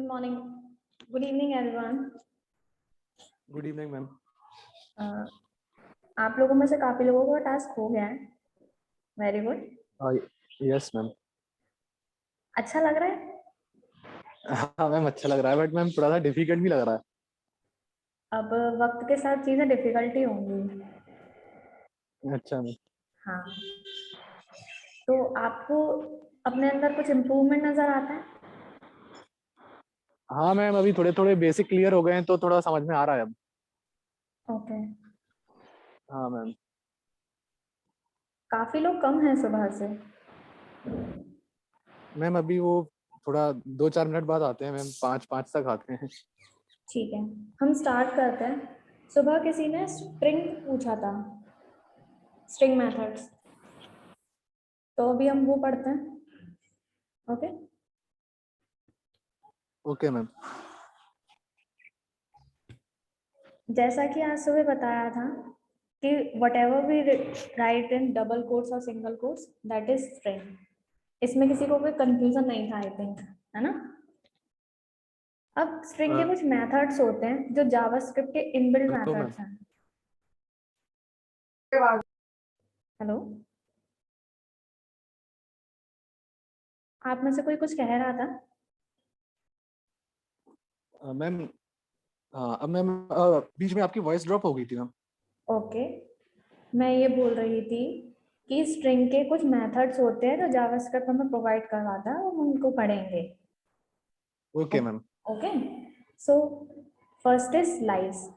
Good morning. Good evening, everyone. Good evening ma'am. आप लोगों में से काफी लोगों को टास्क हो गया है। Very good. Yes ma'am. अच्छा लग रहा है? हाँ मैम, अच्छा लग रहा है, बट मैम थोड़ा सा डिफिकल्ट भी लग रहा है। अब वक्त के साथ चीजें डिफिकल्टी होंगी। अच्छा मैम। हाँ, तो आपको अपने अंदर कुछ इम्प्रूवमेंट नजर आता है? हाँ मैम, अभी थोड़े थोड़े बेसिक क्लियर हो गए हैं तो थोड़ा समझ में आ रहा है अब। ओके। हाँ मैम। काफी लोग कम हैं सुबह से। मैम अभी वो थोड़ा 2-4 मिनट बाद आते हैं मैम, 5 तक आते हैं। ठीक है, हम स्टार्ट करते हैं। सुबह किसी ने स्ट्रिंग पूछा था, स्ट्रिंग मेथड्स, तो अभी हम वो पढ़ते हैं। ओके। Okay ma'am. जैसा कि आज सुबह बताया था कि whatever we write in double quotes और single quotes that is string। इसमें किसी को कोई कंफ्यूजन नहीं था, आई थिंक, है ना? अब स्ट्रिंग के कुछ मेथड्स होते हैं जो जावास्क्रिप्ट के इनबिल्ट मेथड्स हैं। हेलो, आप में से कोई कुछ कह रहा था? मैम अब मैम बीच में आपकी वॉइस ड्रॉप हो गई थी मैम। ओके, मैं ये बोल रही थी कि स्ट्रिंग के कुछ मेथड्स होते हैं जो जावास्क्रिप्ट हमें प्रोवाइड करवाता है, हम उनको पढ़ेंगे। Okay ma'am. Okay, so first is slice.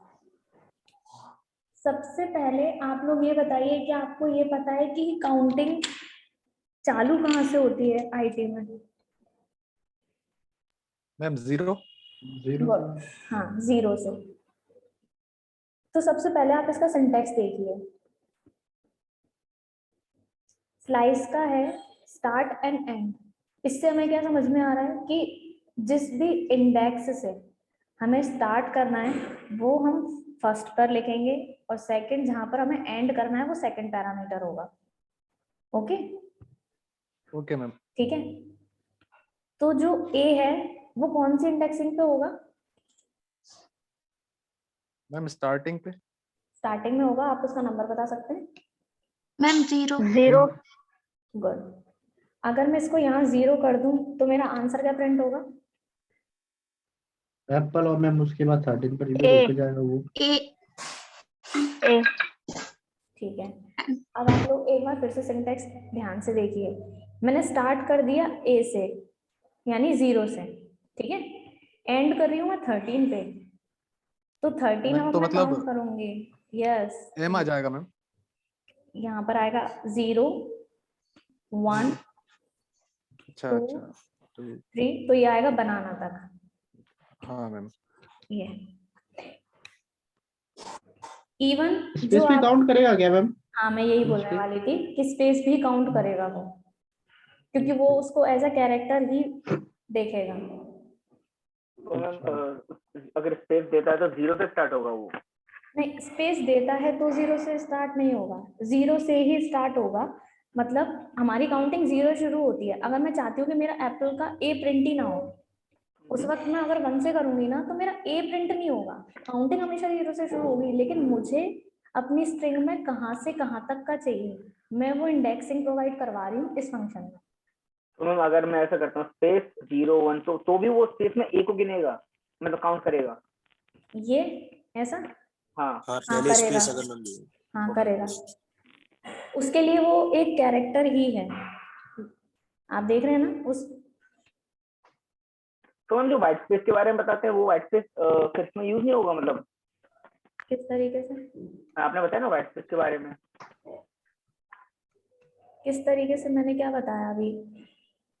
सबसे पहले आप लोग ये बताइए कि आपको ये पता है कि काउंटिंग चालू कहाँ से होती है आईटी में? Ma'am zero. हाँ, जीरो से। तो सबसे पहले आप इसका सिंटैक्स देखिए। स्लाइस का है स्टार्ट एंड एंड। इससे हमें क्या समझ में आ रहा है कि जिस भी इंडेक्स से हमें स्टार्ट करना है वो हम फर्स्ट पर लिखेंगे, और सेकंड जहां पर हमें एंड करना है वो सेकंड पैरामीटर होगा। Okay, okay ma'am. ठीक है। तो जो ए है वो कौन सी इंडेक्सिंग पे होगा? मैम स्टार्टिंग पे। स्टार्टिंग में होगा। आप उसका नंबर बता सकते हैं? Ma'am zero. गुड। अगर मैं इसको यहाँ 0 कर दूं तो मेरा आंसर क्या प्रिंट होगा? एप्पल। और मैम उसके बाद 13 पर इधर होके जाएगा वो ए। ठीक है। अब आप लोग एक बार फिर से सिंटैक्स ध्यान से देखिए। मैंने स्टार्ट कर दिया ए से, यानी 0 से, ठीक है। एंड कर रही हूँ मैं 13 पे, तो 13 मैम अब तो मैं मतलब काउंट करूंगी। यस, एम आ जाएगा मैम। यहाँ पर आएगा 0 1 अच्छा 2 अच्छा। तो 3, तो ये आएगा बनाना तक। हाँ मैम। ये इवन स्पेस जो भी आप, काउंट करेगा क्या मैम? हाँ मैं यही बोलने स्पेस? वाली थी कि स्पेस भी काउंट करेगा वो, क्योंकि वो उसको एज अ कैरेक्टर ही देखेगा। तो मैम अगर स्पेस देता है तो 0 से स्टार्ट होगा वो? नहीं, स्पेस देता है तो 0 से स्टार्ट नहीं होगा, 0 से ही स्टार्ट होगा। मतलब हमारी काउंटिंग 0 शुरू होती है। अगर मैं चाहती हूँ कि मेरा एप्पल का ए प्रिंट ही ना हो, उस वक्त मैं अगर 1 से करूंगी ना तो मेरा ए प्रिंट नहीं होगा, काउंटिंग हमेशा 0 से शुरू होगी। लेकिन मुझे अपनी स्ट्रिंग में कहाँ से कहाँ तक का चाहिए, मैं वो इंडेक्सिंग प्रोवाइड करवा रही हूँ इस फंक्शन में। तो मैम अगर मैं ऐसा करता हूँ स्पेस 0 1, तो भी वो स्पेस में ए को गिनेगा, मतलब काउंट करेगा? ये ऐसा? हाँ हाँ करेगा, हाँ करेगा। उसके लिए वो एक कैरेक्टर ही है, आप देख रहे हैं ना उस। तो मैम जो व्हाइट स्पेस के बारे में बताते हैं वो व्हाइट स्पेस फिर इसमें यूज नहीं होगा मतलब? किस तरीके से? आपने बताया ना व्हाइट स्पेस के बारे में। किस तरीके से मैंने क्या बताया अभी?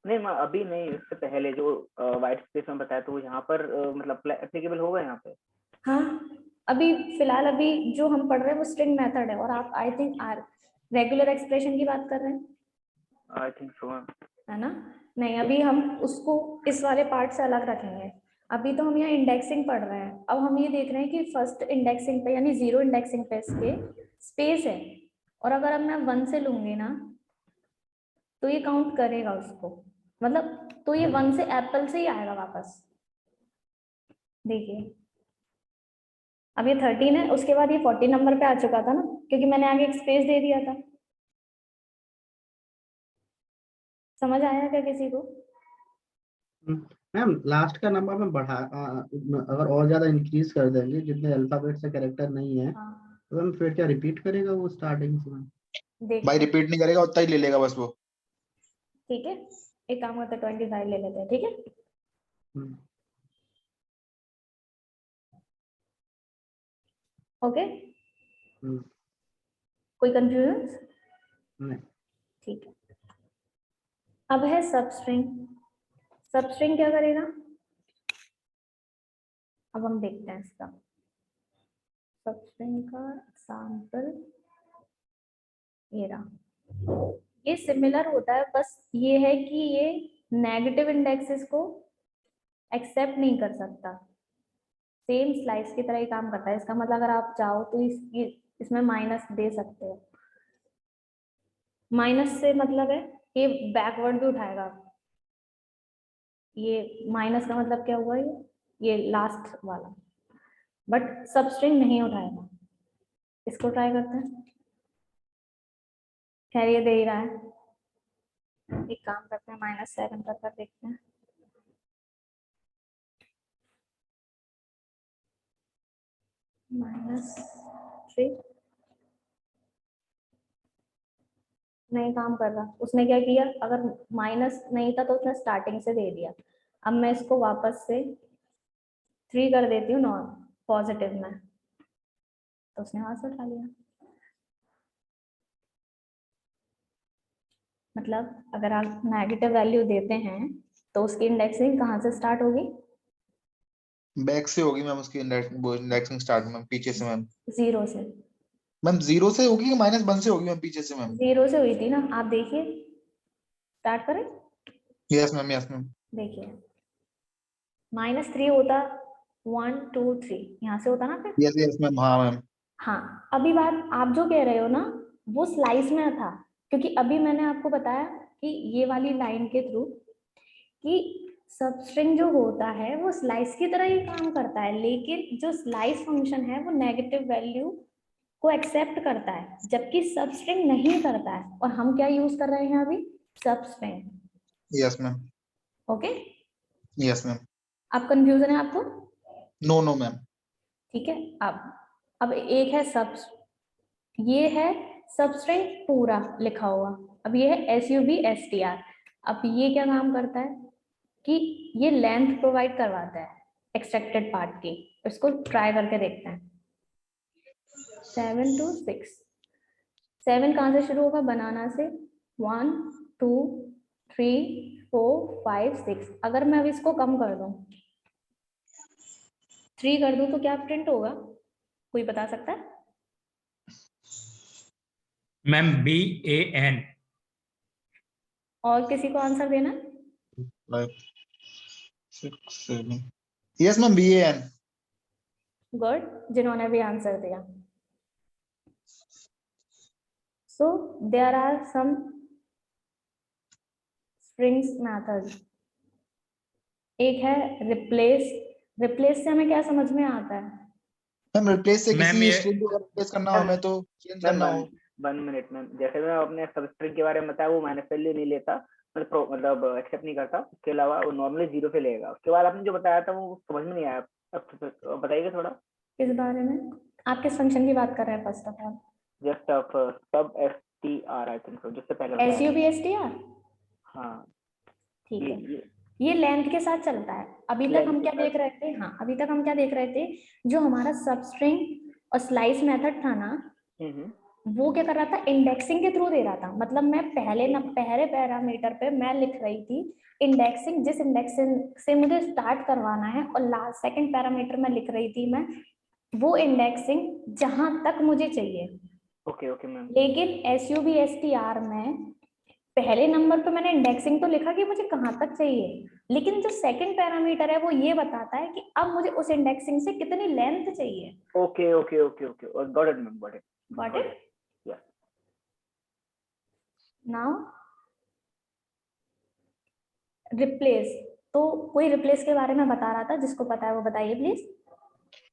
नहीं मैं अभी नहीं, इससे पहले जो व्हाइट स्पेस में बताया तो वो यहाँ पर मतलब एप्लीकेबल होगा यहाँ पे? हाँ, अभी फिलहाल अभी जो हम पढ़ रहे हैं वो स्ट्रिंग मेथड है, और आप आई थिंक रेगुलर एक्सप्रेशन की बात कर रहे हैं, आई थिंक सो मैम। है ना? नहीं, अभी हम उसको इस वाले पार्ट से अलग रखेंगे। अभी तो हम यहाँ इंडेक्सिंग पढ़ रहे हैं। अब हम ये देख रहे हैं कि फर्स्ट इंडेक्सिंग पे यानी 0 इंडेक्सिंग पे इसके स्पेस है, और अगर अब मैं 1 से लूंगी ना तो ये काउंट करेगा उसको, मतलब तो ये 1 से एप्पल से ही आएगा वापस। देखिए अब ये 13 है, उसके बाद ये 14 नंबर पे आ चुका था ना, क्योंकि मैंने आगे एक स्पेस दे दिया था। समझ आया क्या किसी को? मैम लास्ट का नंबर में अगर और ज्यादा इंक्रीज कर देंगे, जितने अल्फाबेट से कैरेक्टर नहीं है, हाँ तो मैम फिर क्या रिपीट करेगा वो स्टार्टिंग से? देखते भाई हैं। रिपीट नहीं करेगा, उतना ही ले लेगा बस वो। ठीक है, एक काम करते हैं 25 ले लेते हैं, ठीक है। हम्म, ओके, हम्म, कोई कंफ्यूजन? नहीं। ठीक है, अब है सबस्ट्रिंग। सबस्ट्रिंग क्या करेगा, अब हम देखते हैं इसका। सबस्ट्रिंग का एग्जाम्पल ये रहा। ये सिमिलर होता है, बस ये है कि ये नेगेटिव इंडेक्सेस को एक्सेप्ट नहीं कर सकता। सेम स्लाइस की तरह ही काम करता है। इसका मतलब अगर आप चाहो तो इसमें माइनस दे सकते हो। माइनस से मतलब है ये बैकवर्ड भी उठाएगा। ये माइनस का मतलब क्या हुआ, ये लास्ट वाला, बट सबस्ट्रिंग नहीं उठाएगा। इसको ट्राई करते हैं। खैर ये दे ही रहा है, एक काम करते हैं -7 कर देखते हैं। -3 नहीं काम कर रहा। उसने क्या किया, अगर माइनस नहीं था तो उसने स्टार्टिंग से दे दिया। अब मैं इसको वापस से 3 कर देती हूँ नॉन पॉजिटिव में, तो उसने वहां से उठा लिया। मतलब अगर आप नेगेटिव वैल्यू देते हैं तो उसकी इंडेक्सिंग कहाँ से स्टार्ट होगी? बैक से होगी मैम उसकी इंडेक्सिंग स्टार्ट मैम, पीछे से मैम। 0 से। मैम 0 से होगी कि -1 से होगी मैम, पीछे से मैम? 0 से हुई थी ना, आप देखिए, स्टार्ट करें। Yes ma'am, yes ma'am. देखिए -3 होता, 1 2 3 यहाँ से होता ना फिर। यस यस मैम, हाँ मैम। हाँ, अभी बात आप जो कह रहे हो ना वो स्लाइस में था, क्योंकि अभी मैंने आपको बताया कि ये वाली लाइन के थ्रू कि सबस्ट्रिंग जो होता है वो स्लाइस की तरह ही काम करता है, लेकिन जो स्लाइस फंक्शन है वो नेगेटिव वैल्यू को एक्सेप्ट करता है, जबकि सबस्ट्रिंग नहीं करता है। और हम क्या यूज कर रहे हैं अभी, substring. Yes ma'am, okay, yes ma'am. अब कंफ्यूजन है आपको? No no ma'am. ठीक है, अब एक है ये है सबस्ट्रिंग पूरा लिखा हुआ। अब ये है SUBSTR। अब ये क्या काम करता है कि ये लेंथ प्रोवाइड करवाता है एक्सट्रैक्टेड पार्ट की। इसको ट्राई करके देखते हैं। 7 to 6, 7 कहाँ से शुरू होगा, बनाना से। 1 2 3 4 5 6। अगर मैं अब इसको कम कर दूं, 3 कर दूं, तो क्या प्रिंट होगा, कोई बता सकता है? Ma'am BAN। और किसी को आंसर देना? 5 6 7। Yes ma'am, BAN। गुड, जिन्होंने भी आंसर दिया। So there are some strings method. एक है रिप्लेस। रिप्लेस से हमें क्या समझ में आता है? मैम रिप्लेस से मैम किसी ये स्ट्रिंग को रिप्लेस करना हो हमें, तो चेंज करना हो। 1 मिनट मैम, जैसे मैं अपने सबस्ट्रिंग के बारे में बताया, वो माइनस वैल्यू नहीं लेता, मतलब एक्सेप्ट नहीं करता। उसके अलावा वो नॉर्मली 0 पे लेगा। उसके बाद आपने जो बताया था वो समझ में नहीं आया। अब बताइएगा थोड़ा। किस बारे में? आप किस फंक्शन की बात कर रहे हैं first of all? Just of सब STR आई थिंक सो, जिससे पहले बताया। SUBSTR। हाँ, ठीक ये है, ये ये लेंथ के साथ चलता है। अभी तक लेंथ हम के क्या साथ। देख रहे थे, हाँ अभी तक हम क्या देख रहे थे, जो हमारा सबस्ट्रिंग और स्लाइस मेथड था ना, हम्म, वो क्या कर रहा था, इंडेक्सिंग के थ्रू दे रहा था। मतलब मैं पहले पैरामीटर पे मैं लिख रही थी इंडेक्सिंग, जिस इंडेक्सिंग से मुझे स्टार्ट करवाना है, और लास्ट सेकंड पैरामीटर में लिख रही थी मैं वो इंडेक्सिंग जहां तक मुझे चाहिए। Okay okay ma'am. लेकिन SUBSTR में पहले नंबर पे मैंने इंडेक्सिंग तो लिखा कि मुझे कहाँ तक चाहिए, लेकिन जो सेकंड पैरामीटर है वो ये बताता है कि अब मुझे उस इंडेक्सिंग से कितनी लेंथ चाहिए। Okay okay okay okay, got it ma'am, got it. Got it? Yeah. Now replace. तो कोई रिप्लेस के बारे में बता रहा था, जिसको पता है वो बताइए प्लीज।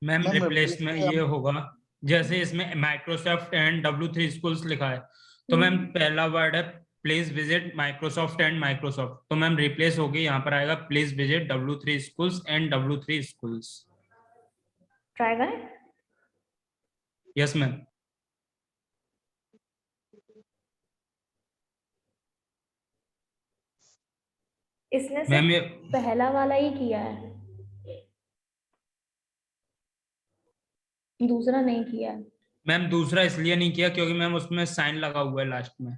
मैम मैम, रिप्लेस में replace में ये होगा, जैसे इसमें माइक्रोसॉफ्ट एंड W3 स्कूल्स लिखा है, तो मैम पहला वर्ड है please visit Microsoft and Microsoft, तो मैम रिप्लेस होगी, यहाँ पर आएगा please visit W3 schools and W3 schools. Try करें। Yes ma'am. इसने मैम सिर्फ ये पहला वाला ही किया है, दूसरा नहीं किया है। मैम दूसरा इसलिए नहीं किया क्योंकि मैम उसमें साइन लगा हुआ है लास्ट में।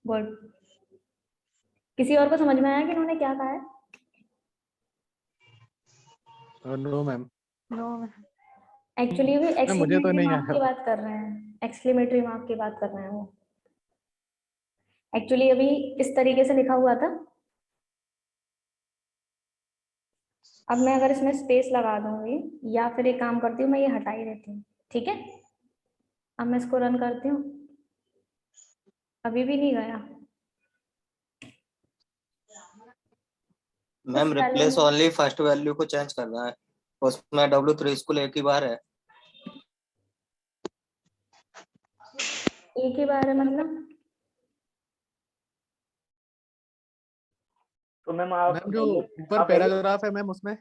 गुड। किसी और को समझ में आया कि इन्होंने क्या कहा है? No ma'am. नो। एक्चुअली भी मुझे तो एक्सक्लेमेटरी नहीं मार्क आया। की बात कर रहे हैं, एक्सक्लेमेटरी मार्क की बात कर रहे हैं वो। एक्चुअली अभी इस तरीके से लिखा हुआ था, अब मैं अगर इसमें स्पेस लगा दूंगी या फिर एक काम करती हूँ, मैं ये हटा ही देती हूँ, ठीक है। अब मैं इसको रन करती हूँ, अभी भी नहीं गया। मैम कुछ रिप्लेस पहले- ओनली फर्स्ट वैल्यू को चेंज करना है, उसमें W3 स्कूल एक ही बार है। एक ही बार है मतलब? तो मैम आप मैम जो ऊपर आप पैराग्राफ है मैम उसमें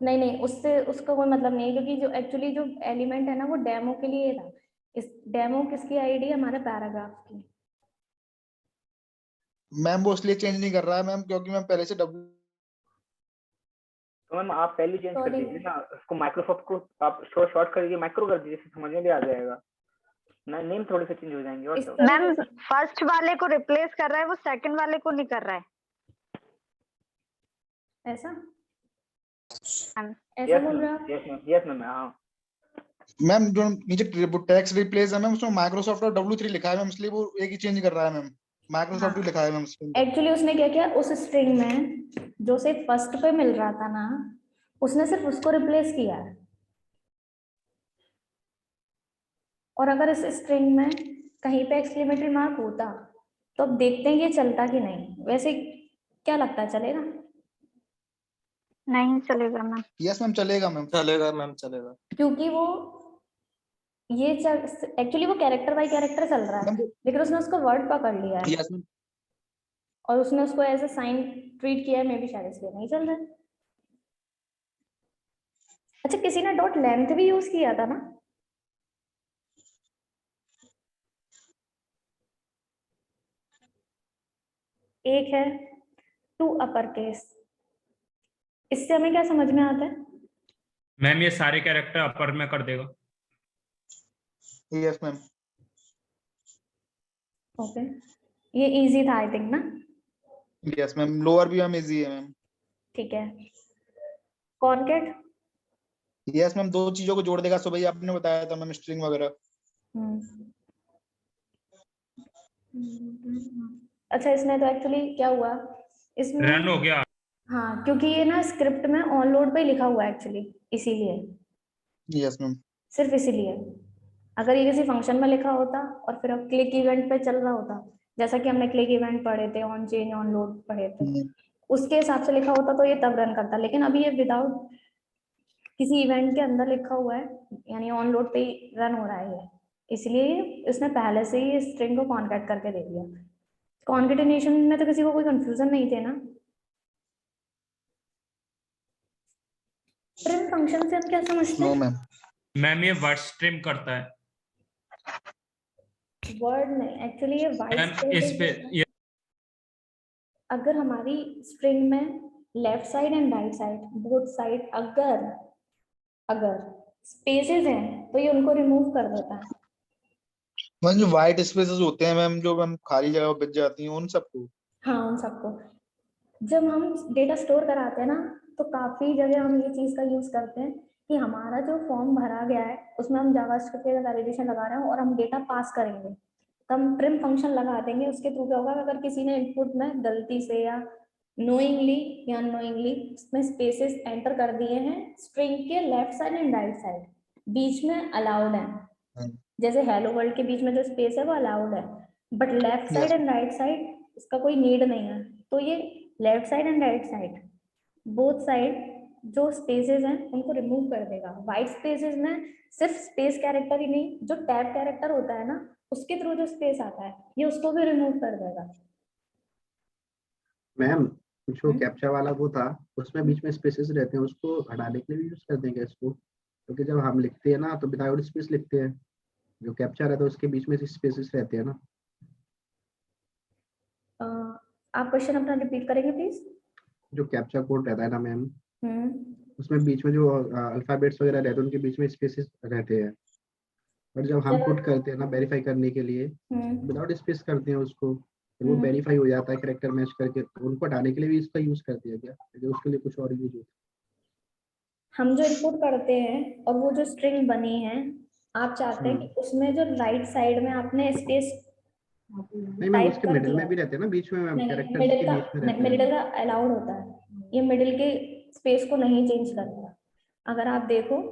नहीं नहीं, उससे उसका कोई मतलब नहीं है, क्योंकि जो एक्चुअली जो एलिमेंट है ना वो डेमो के लिए था। इस डेमो किसकी आईडी है? हमारे पैराग्राफ की। मैम वो इसलिए चेंज नहीं कर रहा है मैम, क्योंकि मैम पहले से W तो मैम आप पहले चेंज कर Sorry. दीजिए ना उसको, माइक्रोसॉफ्ट को आप शॉर्ट कर दीजिए, माइक्रो कर दीजिए, समझ में भी आ जाएगा ना, नेम थोड़े से चेंज हो जाएंगे और इस क्या। तरीके मैम से- फर्स्ट वाले को रिप्लेस कर रहा है, वो सेकंड वाले को नहीं कर रहा है। ऐसा मैम ऐसा यस बोल मैम, रहे हो आप? यस मैम, हाँ। मैम जो नीचे टैक्स रिप्लेस है मैम, उसमें माइक्रोसॉफ्ट और W3 लिखा है मैम, इसलिए वो एक ही चेंज कर रहा है मैम, माइक्रोसॉफ्ट भी लिखा है मैम उसके अंदर। एक्चुअली उसने क्या किया, उस स्ट्रिंग में जो से फर्स्ट पे मिल रहा था ना, उसने सिर्फ उसको रिप्लेस किया है। और अगर इस स्ट्रिंग में कहीं पे एक्सक्लेमेटरी मार्क होता तो अब देखते हैं ये चलता कि नहीं। वैसे क्या लगता है, चलेगा? नहीं चलेगा मैम। यस मैम, चलेगा मैम। चलेगा मैम, चलेगा। क्योंकि वो ये एक्चुअली वो कैरेक्टर बाय कैरेक्टर चल रहा है, मैम लेकिन उसने उसको वर्ड पकड़ लिया है यस मैम, और उसने उसको एज अ साइन ट्रीट किया है, मे बी शायद इसलिए नहीं चल रहा है। अच्छा, किसी ने डॉट लेंथ भी यूज किया था ना? एक है टू अपर केस, इससे हमें क्या समझ में आता है? मैम ये सारे कैरेक्टर अपर में कर देगा। यस मैम, ओके, ये इजी था आई थिंक ना? यस मैम, लोअर भी मैम इजी है मैम। ठीक है। कॉनकेट? यस मैम, दो चीजों को जोड़ देगा, सो भाई आपने बताया था मैम, स्ट्रिंग वगैरह। अच्छा, इसमें तो एक्चुअली क्या हुआ इसमें, रन हो गया। हाँ, क्योंकि ये ना स्क्रिप्ट में ऑन लोड पे लिखा हुआ है एक्चुअली, इसीलिए, यस मैम, सिर्फ इसीलिए। अगर ये किसी फंक्शन में लिखा होता और फिर अब क्लिक इवेंट पे चल रहा होता, जैसा कि हमने क्लिक इवेंट पढ़े थे, ऑन चेंज ऑन लोड पढ़े थे, उसके हिसाब से लिखा होता तो ये तब रन करता। लेकिन अभी ये विदाउट किसी इवेंट के अंदर लिखा हुआ है, यानी ऑन लोड पे रन हो रहा है ये, इसलिए इसने पहले से ही स्ट्रिंग को कॉन्कैट करके दे दिया। कॉन्केटिनेशन में तो किसी को कोई कंफ्यूजन नहीं थे ना? ट्रिम फंक्शन से हम क्या समझते नो हैं? मैम। मैम ये वर्ड स्ट्रिम करता है। वर्ड नहीं, एक्चुअली ये वाइट मैम इस पे ये अगर हमारी स्ट्रिंग में left side and right side both side अगर स्पेसेस हैं तो ये उनको रिमूव कर देता है। मैम जो व्हाइट स्पेसेस होते हैं मैम, जो मैम खाली जगह बच जाती हैं, उन सबको। हाँ, उन सबको। जब हम डेटा स्टोर कराते हैं ना, तो काफी जगह हम ये चीज का यूज करते हैं कि हमारा जो फॉर्म भरा गया है उसमें हम जावास्क्रिप्ट का वैलिडेशन लगा रहे हैं और हम डेटा पास करेंगे, तो हम ट्रिम फंक्शन लगा देंगे। उसके थ्रू क्या होगा, अगर किसी ने इनपुट में गलती से या नोइंगली या अननोइंगली उसमें स्पेसेस एंटर कर दिए हैं स्ट्रिंग के left side and right side, बीच में अलाउड है, जैसे हेलो वर्ल्ड के बीच में जो स्पेस है वो अलाउड है, but left side Yes. And right side इसका कोई नीड नहीं है। तो ये left side and right side both side जो स्पेसेस हैं उनको रिमूव कर देगा। वाइट स्पेसेस में सिर्फ स्पेस कैरेक्टर ही नहीं, जो टैब कैरेक्टर होता है ना उसके थ्रू जो स्पेस आता है ये उसको भी रिमूव कर देगा। मैम जो कैप्चा वाला वो था उसमें बीच में स्पेसेस रहते हैं, उसको हटाने के लिए यूज कर देंगे इसको, क्योंकि जब हम लिखते हैं ना तो विदाउट स्पेस लिखते हैं, जो कैप्चा रहता है उसके बीच में स्पेसेस रहते हैं ना। आप क्वेश्चन अपना रिपीट करेंगे प्लीज। जो कैप्चा कोड रहता है ना मैम, उसमें बीच में जो अल्फाबेट्स वगैरह रहते हैं उनके बीच में स्पेसेस रहते हैं, और जब हम पुट करते हैं ना वेरीफाई करने के लिए विदाउट स्पेस करते हैं उसको, तो वो वेरीफाई हो जाता है कैरेक्टर मैच करके। तो उनको हटाने के लिए भी इसका यूज करते हैं क्या, जो उसके लिए कुछ और यूज होता हम जो इनपुट करते हैं और वो जो स्ट्रिंग बनी है, आप चाहते हैं कि उसमें जो राइट साइड में आपने स्पेस नहीं मैम, उसके मिडिल में भी रहते हैं ना, बीच में मैम कैरेक्टर्स मिडिल के का बीच में रहते हैं। मिडिल का अलाउड होता है, ये मिडिल के स्पेस को नहीं चेंज करता। अगर आप देखो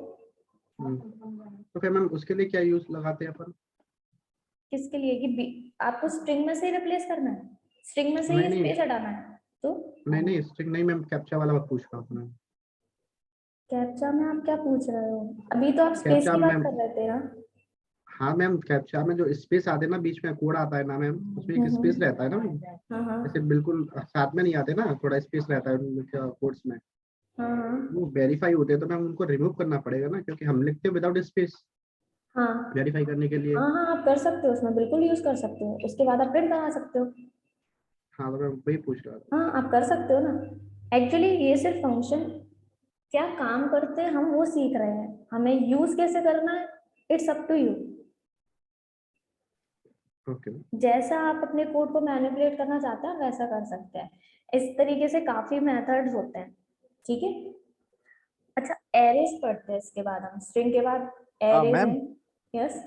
तो फिर मैम उसके लिए क्या यूज लगाते हैं अपन? किसके लिए कि आपको स्ट्रिंग में से ही रिप्लेस करना है, स्ट्रिंग में से ही नहीं स्पेस हटाना है। तो नहीं स्ट्रिंग नहीं मैम, कैप्चा वाला पूछ रहा हूँ मैं। कैप्चा में आप क्या पूछ रहे हो? अभी तो आप स्पेस कैप्चा की बात मैम, कर रहे थे ना। हाँ मैम कैप्चा में जो स्पेस आते हैं ना, बीच में कोड आता है ना मैम, उसमें एक स्पेस रहता है ना मैम, हाँ हाँ ऐसे बिल्कुल साथ में नहीं आते ना, थोड़ा स्पेस रहता है कोड्स में, हाँ हाँ वो वेरीफाई होते हैं तो मैम उनको रिमूव करना पड़ेगा ना, क्योंकि हम लिखते हैं विदाउट स्पेस हाँ वेरीफाई करने के लिए। हाँ हाँ आप कर सकते हो, उसमें बिल्कुल यूज कर सकते हो, उसके बाद आप प्रिंट बना सकते हो। हाँ तो मैं वही पूछ रहा था। हाँ आप कर सकते हो ना। एक्चुअली ये सिर्फ फंक्शन क्या काम करते हैं हम वो सीख रहे हैं, हमें यूज कैसे करना है it's up to you. Okay जैसा आप अपने कोड को मैनिपुलेट करना चाहते हैं वैसा कर सकते हैं। इस तरीके से काफी मेथड्स होते हैं, ठीक है। अच्छा एरेज पढ़ते हैं, इसके बाद हम स्ट्रिंग के बाद एरेज मैम हैं। यस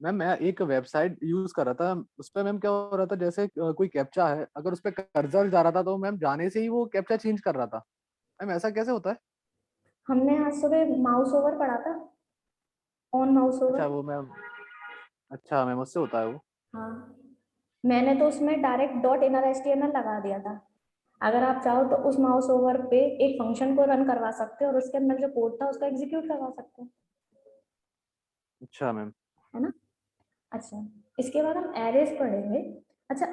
मैम मैं एक वेबसाइट यूज कर रहा था, उस पे मैम क्या हो रहा था, जैसे कोई कैप्चा है, अगर उस पे कर्सर जा रहा था तो मैम जाने से ही वो कैप्चा चेंज कर रहा था। मैम ऐसा कैसे होता है? हमने आज सुबह माउस ओवर पढ़ा था, ऑन माउस ओवर। अच्छा वो मैम, अच्छा मैम उससे होता है वो। हाँ मैंने तो उसमें डायरेक्ट डॉट इनर एचटीएमएल लगा दिया था। अगर आप चाहो तो उस माउस ओवर पे एक फंक्शन को रन करवा सकते हो और उसके अंदर जो कोड था उसका एग्जीक्यूट करवा सकते हो, अच्छा मैम। है ना। अच्छा इसके बाद हम एरेज पढ़ेंगे। अच्छा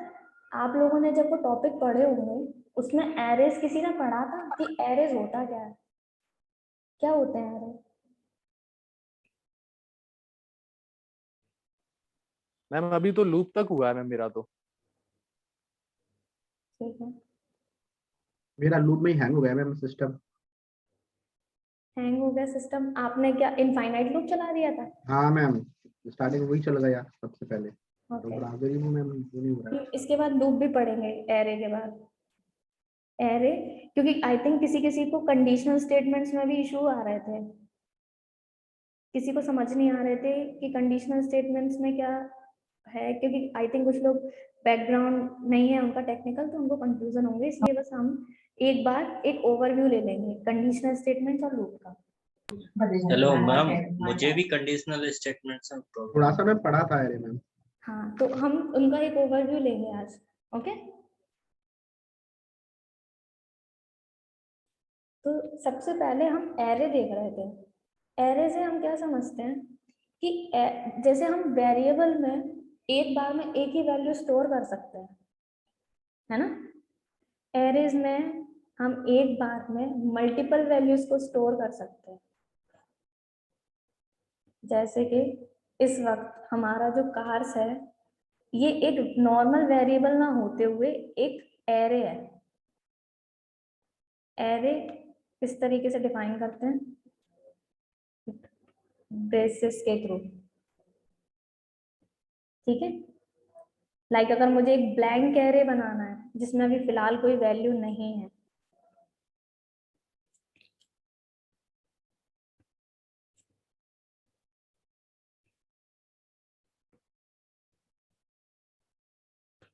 आप लोगों ने जब वो टॉपिक पढ़े होंगे उसमें एरेज किसी ने पढ़ा था कि एरेज होता क्या है, क्या होते हैं एरेज? मैम अभी तो लूप तक हुआ है मैम मेरा तो। ठीक है, मेरा लूप में ही हैंग हो गया मैम सिस्टम। हैंग हो गया सिस्टम? आपने क्या इनफाइनाइट लूप चला दिया था? हाँ मैम, स्टार्टिंग वही चल गया सबसे पहले, तो ओके ब्राउजर ही मैम वो नहीं हो रहा है। इसके बाद लूप भी पढ़ेंगे एरे के बाद। एरे क्योंकि आई थिंक किसी किसी को कंडीशनल स्टेटमेंट्स में भी इशू आ रहे थे, किसी को समझ नहीं आ रहे थे कि कंडीशनल स्टेटमेंट्स में क्या है, क्योंकि आई थिंक कुछ लोग बैकग्राउंड नहीं है उनका टेक्निकल, तो उनको कंफ्यूजन होंगे, इसलिए बस हम एक बार एक ओवरव्यू ले लेंगे कंडीशनल स्टेटमेंट्स और लूप का। हेलो मैम, मुझे भी कंडीशनल स्टेटमेंट्स में थोड़ा प्रॉब्लम सा मैं पढ़ा था अरे मैम। हाँ तो हम उनका एक ओवरव्यू लेंगे आज। ओके तो सबसे पहले हम एरे देख रहे थे। एरे से हम क्या समझते हैं कि जैसे हम वेरिएबल में एक बार में एक ही वैल्यू स्टोर कर सकते हैं, है ना। एरेज में हम एक बार में मल्टीपल वैल्यूज को स्टोर कर सकते हैं। जैसे कि इस वक्त हमारा जो कार्स है ये एक नॉर्मल वेरिएबल ना होते हुए एक एरे है। एरे इस तरीके से डिफाइन करते हैं ब्रेसेस के थ्रू, ठीक है। लाइक अगर मुझे एक ब्लैंक एरे बनाना है जिसमें अभी फिलहाल कोई वैल्यू नहीं है,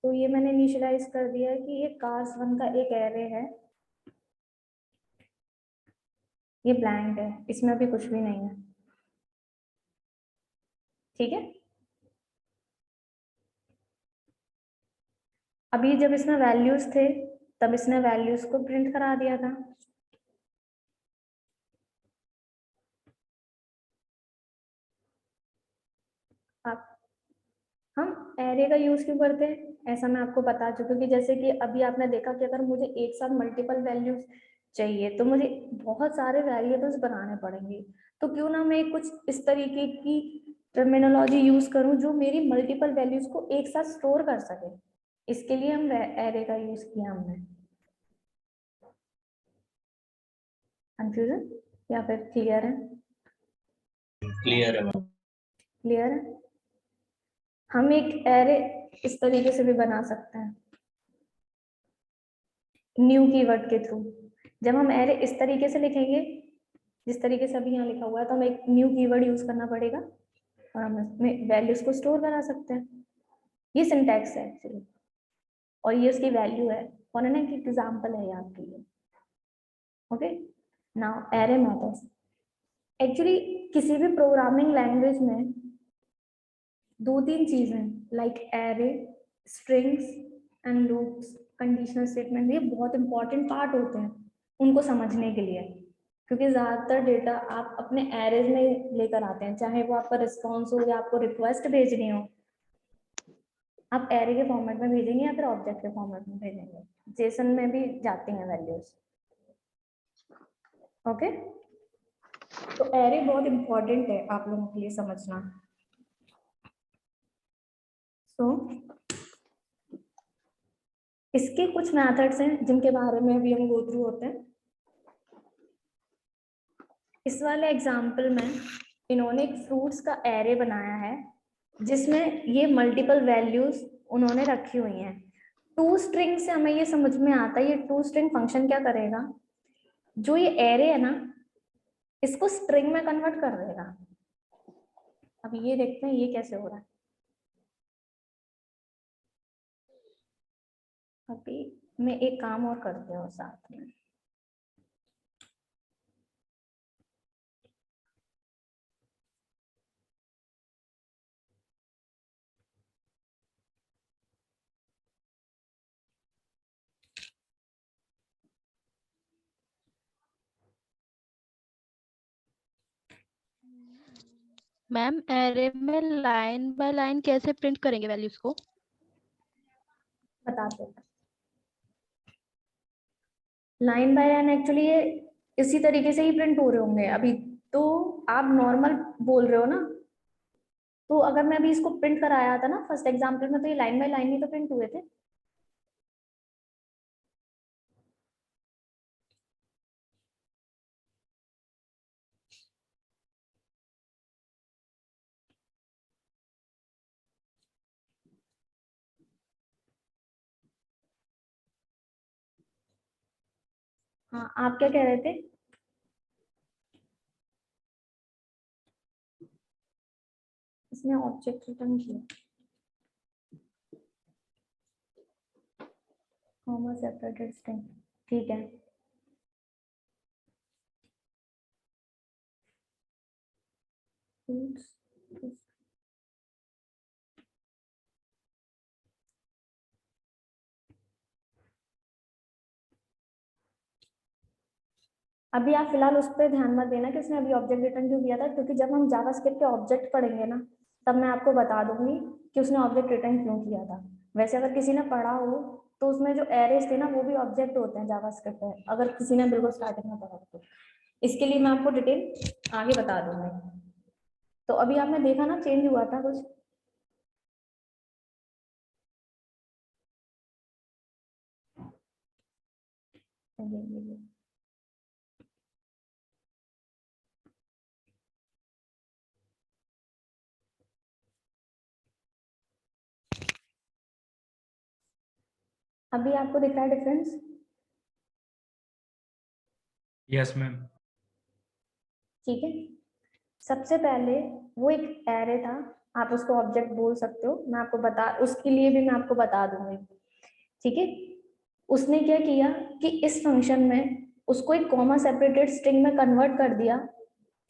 तो ये मैंने इनिशियलाइज कर दिया है कि ये कार्स 1 का एक एरे है, ये ब्लैंक है, इसमें अभी कुछ भी नहीं है, ठीक है। अभी जब इसमें वैल्यूज थे तब इसने वैल्यूज को प्रिंट करा दिया था। आप हम एरे का यूज क्यों करते हैं, ऐसा मैं आपको बता चुकी हूँ कि जैसे कि अभी आपने देखा कि अगर मुझे एक साथ मल्टीपल वैल्यूज चाहिए तो मुझे बहुत सारे वेरिएबल्स बनाने पड़ेंगे, तो क्यों ना मैं कुछ इस तरीके की टर्मिनोलॉजी यूज करूं जो मेरी मल्टीपल वैल्यूज को एक साथ स्टोर कर सके। इसके लिए हम एरे का यूज किया हमने। कंफ्यूजन या फिर क्लियर है? क्लियर है। क्लियर है। हम एक एरे इस तरीके से भी बना सकते हैं न्यू कीवर्ड के थ्रू। जब हम एरे इस तरीके से लिखेंगे जिस तरीके से अभी यहाँ लिखा हुआ है, तो हमें एक न्यू कीवर्ड यूज करना पड़ेगा और हम इसमें वैल्यूज को स्टोर करा सकते हैं। ये सिंटैक्स है एक्चुअली और ये उसकी वैल्यू है। और ना एक एग्जांपल है यहाँ के लिए। Okay, now array methods. Actually किसी भी प्रोग्रामिंग लैंग्वेज में दो तीन चीजें like array, strings and loops, conditional statement, ये बहुत इंपॉर्टेंट पार्ट होते हैं उनको समझने के लिए, क्योंकि ज्यादातर डेटा आप अपने एरेज में लेकर आते हैं, चाहे वो आपका रिस्पॉन्स हो या आपको रिक्वेस्ट भेजनी हो, आप एरे के फॉर्मेट में भेजेंगे या फिर ऑब्जेक्ट के फॉर्मेट में भेजेंगे। जेसन में भी जाती हैं वैल्यूज। ओके, तो एरे बहुत इंपॉर्टेंट है आप लोगों के लिए समझना। सो इसके कुछ मेथड्स हैं जिनके बारे में भी हम गो थ्रू होते हैं। इस वाले एग्जाम्पल में इन्होंने एक फ्रूट्स का एरे बनाया है जिसमें ये मल्टीपल वैल्यूज उन्होंने रखी हुई हैं। टू स्ट्रिंग से हमें ये समझ में आता है ये टू स्ट्रिंग फंक्शन क्या करेगा, जो ये एरे है ना इसको स्ट्रिंग में कन्वर्ट कर देगा। अब ये देखते हैं ये कैसे हो रहा है। अभी मैं एक काम और करती हूँ साथ में। मैम एरे में लाइन बाय लाइन कैसे प्रिंट करेंगे वैल्यूज को? बताते हैं। लाइन बाय लाइन एक्चुअली ये इसी तरीके से ही प्रिंट हो रहे होंगे। अभी तो आप नॉर्मल बोल रहे हो ना, तो अगर मैं अभी इसको प्रिंट कराया था ना फर्स्ट एग्जांपल में, तो ये लाइन बाय लाइन ही तो प्रिंट हुए थे। हाँ, आप क्या कह रहे थे? इसने ऑब्जेक्ट रिटर्न किया, कॉमा सेपरेटेड स्ट्रिंग, ठीक है। अभी आप फिलहाल उस पर ध्यान मत देना कि उसने अभी ऑब्जेक्ट रिटर्न क्यों किया था, क्योंकि जब हम जावास्क्रिप्ट के ऑब्जेक्ट पढ़ेंगे ना तब मैं आपको बता दूंगी कि उसने ऑब्जेक्ट रिटर्न क्यों किया था। वैसे अगर किसी ने पढ़ा हो तो उसमें जो एरेज थे ना वो भी ऑब्जेक्ट होते हैं जावास्क्रिप्ट में, अगर किसी ने बिल्कुल स्टार्टिंग में पढ़ा तो। इसके लिए मैं आपको डिटेल आगे बता दूंगी। तो अभी आपने देखा ना चेंज हुआ था कुछ। अभी आपको दिख रहा है डिफरेंस? Yes ma'am. ठीक है, सबसे पहले वो एक एरे था, आप उसको ऑब्जेक्ट बोल सकते हो, मैं आपको बता उसके लिए भी मैं आपको बता दूंगी। ठीक है, उसने क्या किया कि इस फंक्शन में उसको एक कॉमा सेपरेटेड स्ट्रिंग में कन्वर्ट कर दिया।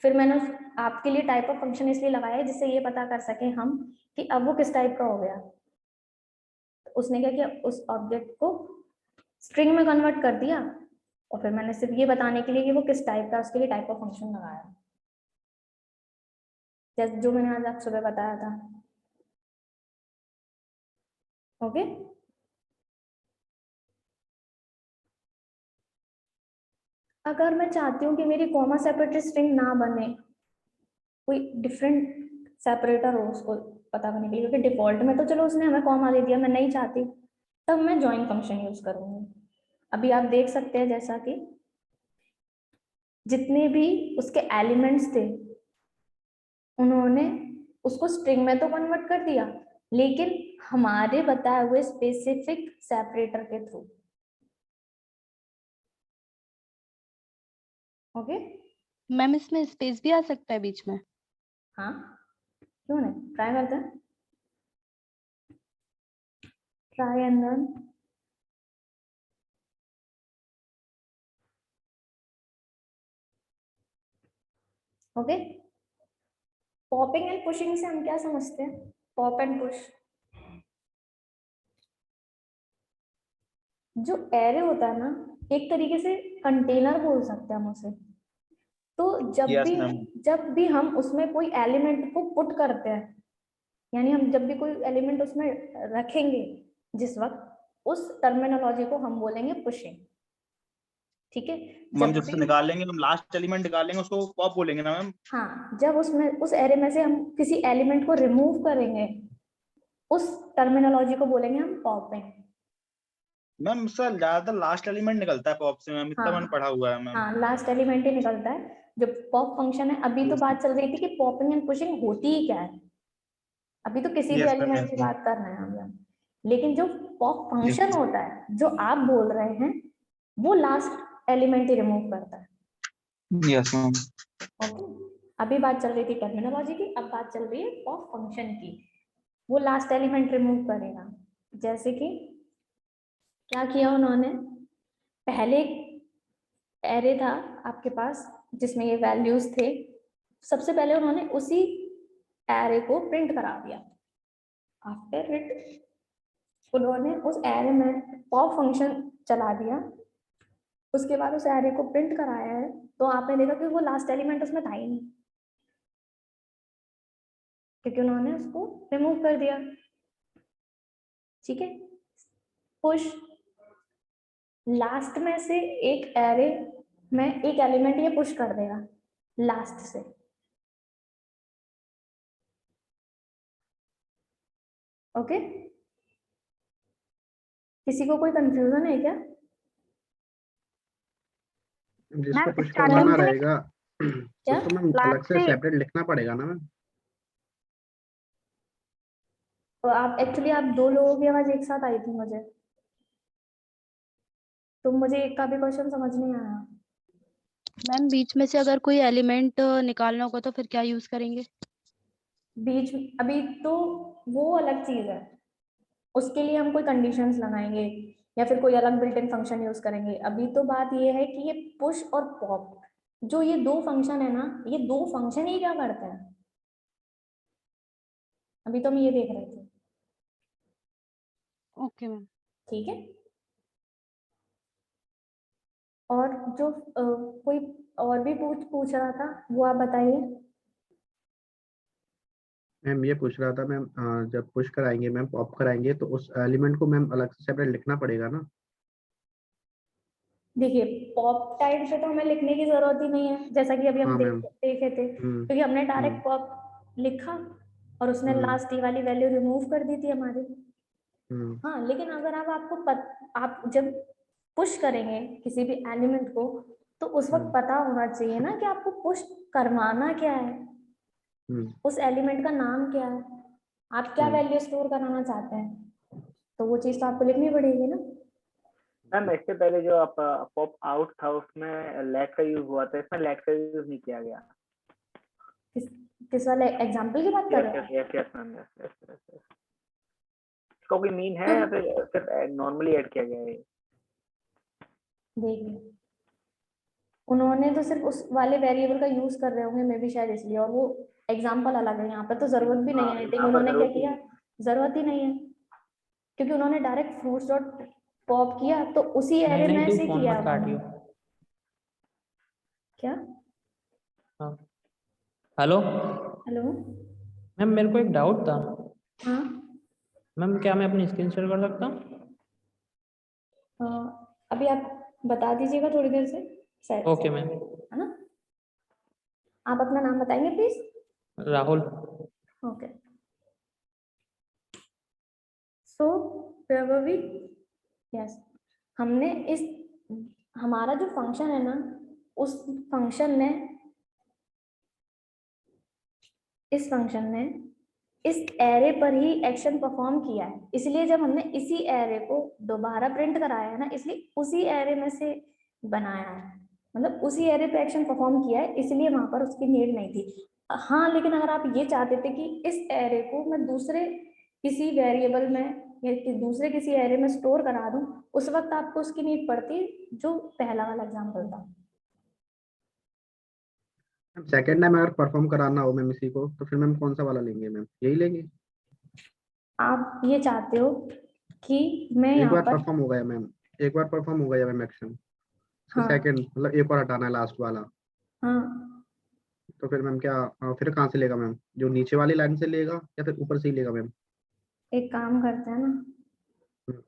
फिर मैंने आपके लिए टाइप ऑफ फंक्शन इसलिए लगाया जिससे ये पता कर सके हम कि अब वो किस टाइप का हो गया। उसने क्या किया, उस ऑब्जेक्ट को स्ट्रिंग में कन्वर्ट कर दिया, और फिर मैंने सिर्फ ये बताने के लिए कि वो किस टाइप का, उसके लिए टाइप ऑफ फंक्शन लगाया, जैसे जो मैंने आज आप सुबह बताया था। ओके, अगर मैं चाहती हूँ कि मेरी कॉमा सेपरेटेड स्ट्रिंग ना बने, कोई डिफरेंट सेपरेटर हो उसको पता करने के लिए, क्योंकि डिफॉल्ट में तो चलो उसने हमें कॉमा दे दिया, मैं नहीं चाहती, तब मैं जॉइन फंक्शन यूज करूंगी। अभी आप देख सकते हैं जैसा कि जितने भी उसके एलिमेंट्स थे उन्होंने उसको स्ट्रिंग में तो कन्वर्ट कर दिया, लेकिन हमारे बताए हुए स्पेसिफिक सेपरेटर के थ्रू। ओके, मैम इसमें स्पेस भी आ सकता है बीच में? हाँ क्यों नहीं, ट्राई करते हैं, try and run. Okay, popping and pushing से हम क्या समझते हैं? पॉप एंड पुश, जो एरे होता है ना, एक तरीके से कंटेनर बोल सकते हैं हम उसे। तो Yes, ma'am. जब भी हम उसमें कोई एलिमेंट को पुट करते हैं, यानी हम जब भी कोई एलिमेंट उसमें रखेंगे जिस वक्त, उस टर्मिनोलॉजी को हम बोलेंगे पुशिंग। ठीक है, मैम जब से निकालेंगे हम लास्ट एलिमेंट निकालेंगे उसको पॉप बोलेंगे ना मैम? हाँ, जब उसमें उस एरे में से हम किसी एलिमेंट को रिमूव करेंगे, उस टर्मिनोलॉजी को बोलेंगे हम पॉपिंग। मैम सर ज्यादातर लास्ट एलिमेंट निकलता है पॉप से मैम, इतना मैंने पढ़ा हुआ है मैम। हाँ, लास्ट एलिमेंट ही निकलता है जो पॉप फंक्शन है। अभी तो बात चल रही थी कि पॉपिंग एंड पुशिंग होती ही क्या है, अभी तो किसी भी Yes, ma'am, एलिमेंट yes, की ma'am. बात कर रहे हैं हम लोग। लेकिन जो पॉप फंक्शन Yes. होता है जो आप बोल रहे हैं, वो लास्ट एलिमेंट ही रिमूव करता है। Yes, ma'am. ओके, अभी बात चल रही थी टर्मिनोलॉजी की, अब बात चल रही है पॉप फंक्शन की। वो लास्ट एलिमेंट रिमूव करेगा। जैसे कि क्या किया उन्होंने, पहले एरे था आपके पास जिसमें ये वैल्यूज थे, सबसे पहले उन्होंने उसी एरे को प्रिंट करा दिया। आफ्टर इट उन्होंने उस एरे में पॉप फंक्शन चला दिया, उसके बाद उस एरे को प्रिंट कराया है, तो आपने देखा कि वो लास्ट एलिमेंट उसमें था ही नहीं, क्योंकि उन्होंने उसको रिमूव कर दिया। ठीक है, पुश, लास्ट में से एक एरे में एक एलिमेंट ये पुश कर देगा लास्ट से। ओके, किसी को कोई कंफ्यूजन है क्या? जिसको पुश स्टार्टिंग करवाना में रहेगा क्या? उसको मैम अलग से सेपरेट लिखना पड़ेगा ना मैम? तो आप एक्चुअली आप दो लोगों की आवाज एक साथ आई थी मुझे, तो मुझे एक का भी क्वेश्चन समझ नहीं आया। मैम बीच में से अगर कोई एलिमेंट निकालना होगा तो फिर क्या यूज करेंगे? बीच अभी तो वो अलग चीज है, उसके लिए हम कोई कंडीशंस लगाएंगे या फिर कोई अलग बिल्ट इन फंक्शन यूज करेंगे। अभी तो बात ये है कि ये पुश और पॉप, जो ये दो फंक्शन है ना, ये दो फंक्शन ही क्या करते हैं, अभी तो हम ये देख रहे थे। Okay ma'am. ठीक है, और जो कोई और भी पूछ रहा था वो आप बताइए। मैम ये पूछ रहा था मैम, जब पुश कराएंगे मैम, पॉप कराएंगे, तो उस एलिमेंट को मैम अलग से सेपरेट लिखना पड़ेगा ना? देखिए, पॉप टाइप से तो हमें लिखने की जरूरत ही नहीं है, जैसा कि अभी हम हाँ मैम। देखे थे, क्योंकि हमने डायरेक्ट पॉप लिखा और उसने लास्ट ई वाली वैल्यू रिमूव कर दी थी हमारी। हाँ, लेकिन अगर आप जब पुश करेंगे किसी भी एलिमेंट को, तो उस वक्त पता होना चाहिए ना कि आपको पुश करवाना क्या है, उस एलिमेंट का नाम क्या है, आप क्या वैल्यू स्टोर कराना चाहते हैं, तो वो चीज तो आपको लिखनी पड़ेगी ना। मैम इससे पहले जो आप पॉप आउट था उसमें लेट का यूज हुआ था, इसमें लेट का यूज नहीं किया गया। किस वाले एग्जांपल की बात कर रहे हैं? Yes ma'am, yes. इसका कोई मीन है या फिर सिर्फ नॉर्मली ऐड किया गया है? देखिए, उन्होंने तो सिर्फ उस वाले वेरिएबल का यूज कर रहे होंगे, मे बी शायद इसलिए, और वो एग्जांपल अलग है, यहाँ पे तो जरूरत भी नहीं है। आई थिंक उन्होंने क्या किया, जरूरत ही नहीं है। क्योंकि उन्होंने डायरेक्ट फ्रूट्स डॉट पॉप किया तो उसी एरे में तू से फोन किया मत काटियो। उन्होंने। क्या? हाँ हेलो हेलो। मैम, मेरे को एक डाउट था। हाँ मैम, क्या मैं अपनी स्क्रीन शेयर कर सकता हूँ? अभी आप बता दीजिएगा थोड़ी देर से शायद, ओके मैम। है ना? आप अपना नाम बताएंगे प्लीज। राहुल। ओके। सो प्रभावी यस, हमने इस हमारा जो फंक्शन है ना, उस फंक्शन ने इस फंक्शन ने इस एरे पर ही एक्शन परफॉर्म किया है, इसलिए जब हमने इसी एरे को दोबारा प्रिंट कराया है ना, इसलिए उसी एरे में से बनाया है, मतलब उसी एरे पे एक्शन परफॉर्म किया है, इसलिए वहां पर उसकी नीड नहीं थी। हाँ, लेकिन अगर आप ये चाहते थे कि इस एरे को मैं दूसरे किसी वेरिएबल में या दूसरे किसी एरे में स्टोर करा दूं, उस वक्त आपको उसकी नीड पड़ती, जो पहला वाला एग्जाम्पल था। सेकंड टाइम अगर परफॉर्म कराना हो मैम इसी को, तो फिर मैम कौन सा वाला लेंगे मैम? यही लेंगे? आप ये चाहते हो कि मैं एक यहाँ बार पर, परफॉर्म हो गया मैम, एक बार परफॉर्म हो गया मैम एक्शन, हाँ सेकंड मतलब एक और हटाना है लास्ट वाला, हाँ, तो फिर मैम क्या फिर कहाँ से लेगा मैम? जो नीचे वाली लाइन से लेगा या फिर ऊपर से ही लेगा मैम? एक काम करते हैं ना, हम्म,